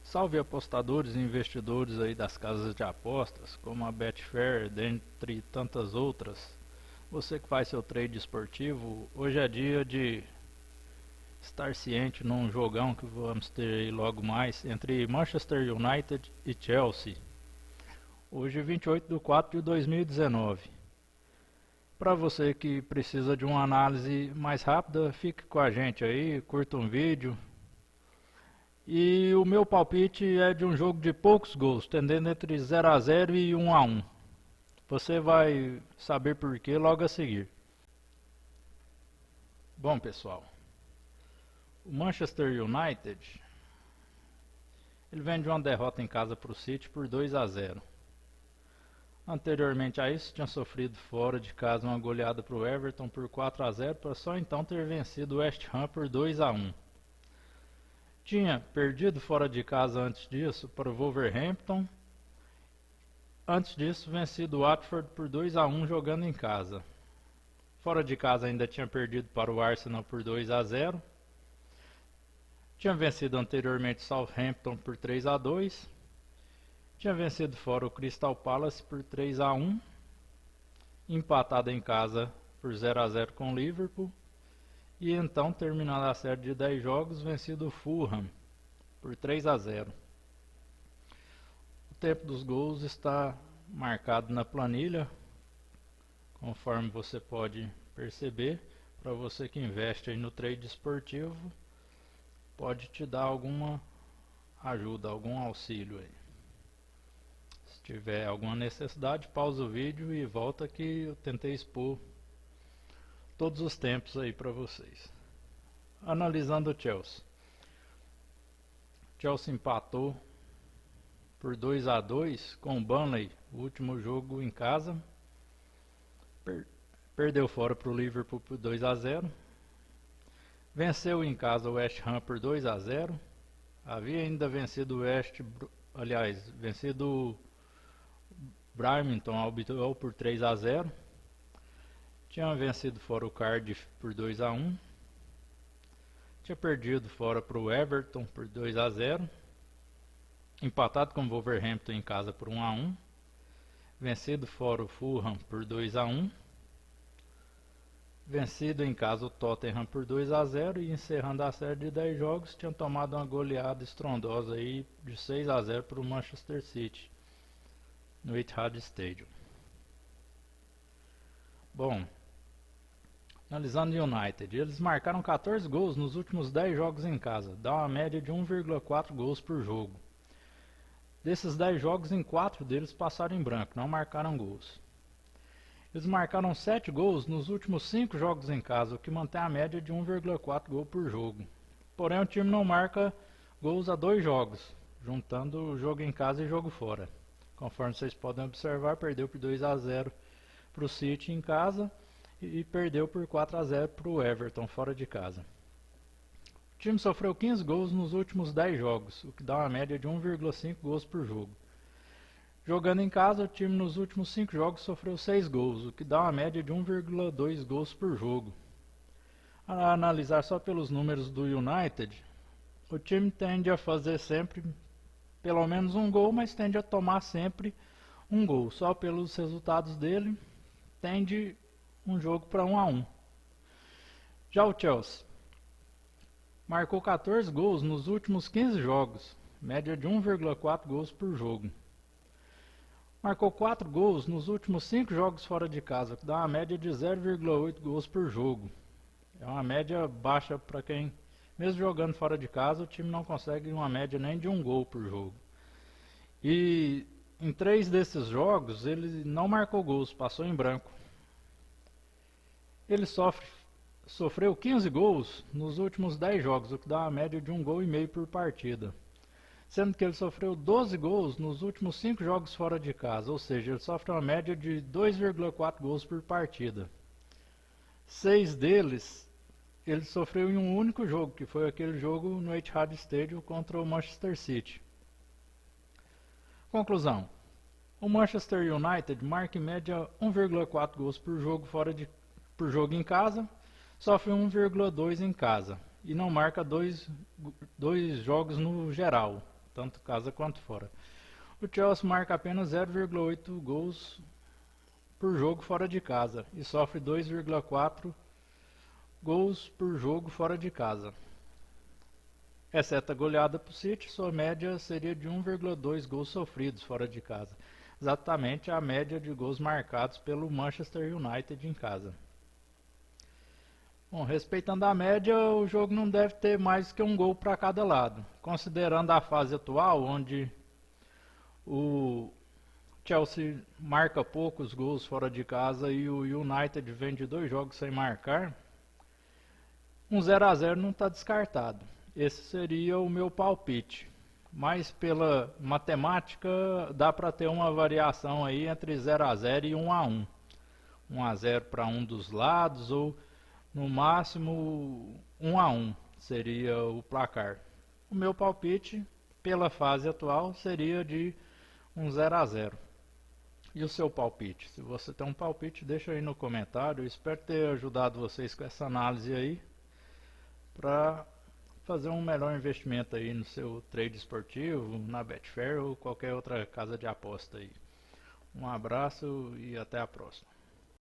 Salve apostadores e investidores aí das casas de apostas, como a Betfair, dentre tantas outras. Você que faz seu trade esportivo, hoje é dia de estar ciente num jogão que vamos ter aí logo mais entre Manchester United e Chelsea. Hoje 28 de 4 de 2019. Para você que precisa de uma análise mais rápida, fique com a gente aí, curta um vídeo. E o meu palpite é de um jogo de poucos gols, tendendo entre 0 a 0 e 1 a 1. Você vai saber por que logo a seguir. Bom, pessoal, o Manchester United ele vem de uma derrota em casa para o City por 2 a 0. Anteriormente a isso, tinha sofrido fora de casa uma goleada para o Everton por 4 a 0, para só então ter vencido o West Ham por 2 a 1. Tinha perdido fora de casa antes disso para o Wolverhampton. Antes disso, vencido o Watford por 2 a 1 jogando em casa. Fora de casa ainda tinha perdido para o Arsenal por 2 a 0. Tinha vencido anteriormente o Southampton por 3 a 2. Tinha vencido fora o Crystal Palace por 3 a 1. Empatado em casa por 0 a 0 com o Liverpool. E então, terminando a série de 10 jogos, vencido o Fulham por 3 a 0. O tempo dos gols está marcado na planilha, conforme você pode perceber. Para você que investe aí no trade esportivo, pode te dar alguma ajuda, algum auxílio aí. Se tiver alguma necessidade, pausa o vídeo e volta que eu tentei expor todos os tempos aí para vocês. Analisando o Chelsea. Chelsea empatou por 2 a 2 com o Burnley, o último jogo em casa. Perdeu fora para o Liverpool por 2 a 0. Venceu em casa o West Ham por 2 a 0. Havia ainda vencido o Brighton Albion por 3 a 0. Tinha vencido fora o Cardiff por 2 a 1. Tinha perdido fora para o Everton por 2 a 0. Empatado com o Wolverhampton em casa por 1 a 1. Vencido fora o Fulham por 2 a 1. Vencido em casa o Tottenham por 2 a 0 e encerrando a série de 10 jogos, tinha tomado uma goleada estrondosa aí de 6 a 0 para o Manchester City no Etihad Stadium. Bom, analisando o United, eles marcaram 14 gols nos últimos 10 jogos em casa, dá uma média de 1,4 gols por jogo. Desses 10 jogos, em 4 deles passaram em branco, não marcaram gols. Eles marcaram 7 gols nos últimos 5 jogos em casa, o que mantém a média de 1,4 gol por jogo. Porém, o time não marca gols a 2 jogos, juntando o jogo em casa e jogo fora. Conforme vocês podem observar, perdeu por 2 a 0 para o City em casa e perdeu por 4 a 0 para o Everton fora de casa. O time sofreu 15 gols nos últimos 10 jogos, o que dá uma média de 1,5 gols por jogo. Jogando em casa, o time nos últimos 5 jogos sofreu 6 gols, o que dá uma média de 1,2 gols por jogo. A analisar só pelos números do United, o time tende a fazer sempre pelo menos um gol, mas tende a tomar sempre um gol. Só pelos resultados dele, tende um jogo para 1 a 1. Já o Chelsea marcou 14 gols nos últimos 15 jogos, média de 1,4 gols por jogo. Marcou 4 gols nos últimos 5 jogos fora de casa, que dá uma média de 0,8 gols por jogo. É uma média baixa para quem, mesmo jogando fora de casa, o time não consegue uma média nem de 1 gol por jogo. E em 3 desses jogos ele não marcou gols, passou em branco. Ele sofreu 15 gols nos últimos 10 jogos, o que dá uma média de 1,5 gol por partida. Sendo que ele sofreu 12 gols nos últimos 5 jogos fora de casa, ou seja, ele sofre uma média de 2,4 gols por partida. 6 deles ele sofreu em um único jogo, que foi aquele jogo no Etihad Stadium contra o Manchester City. Conclusão: o Manchester United marca em média 1,4 gols por jogo por jogo em casa, sofre 1,2 em casa e não marca dois jogos no geral. tanto casa quanto fora. O Chelsea marca apenas 0,8 gols por jogo fora de casa e sofre 2,4 gols por jogo fora de casa. Exceto a goleada para o City, sua média seria de 1,2 gols sofridos fora de casa, exatamente a média de gols marcados pelo Manchester United em casa. Bom, respeitando a média, o jogo não deve ter mais que um gol para cada lado, considerando a fase atual, onde o Chelsea marca poucos gols fora de casa e o United vem de 2 jogos sem marcar. Um 0 a 0 não está descartado. Esse seria o meu palpite. Mas pela matemática dá para ter uma variação aí entre 0 a 0 e 1 a 1. 1 a 0 para um dos lados ou no máximo 1 a 1 seria o placar. O meu palpite pela fase atual seria de um 0 a 0. E o seu palpite? Se você tem um palpite, deixa aí no comentário. Eu espero ter ajudado vocês com essa análise aí para fazer um melhor investimento aí no seu trade esportivo, na Betfair ou qualquer outra casa de aposta aí. Um abraço e até a próxima.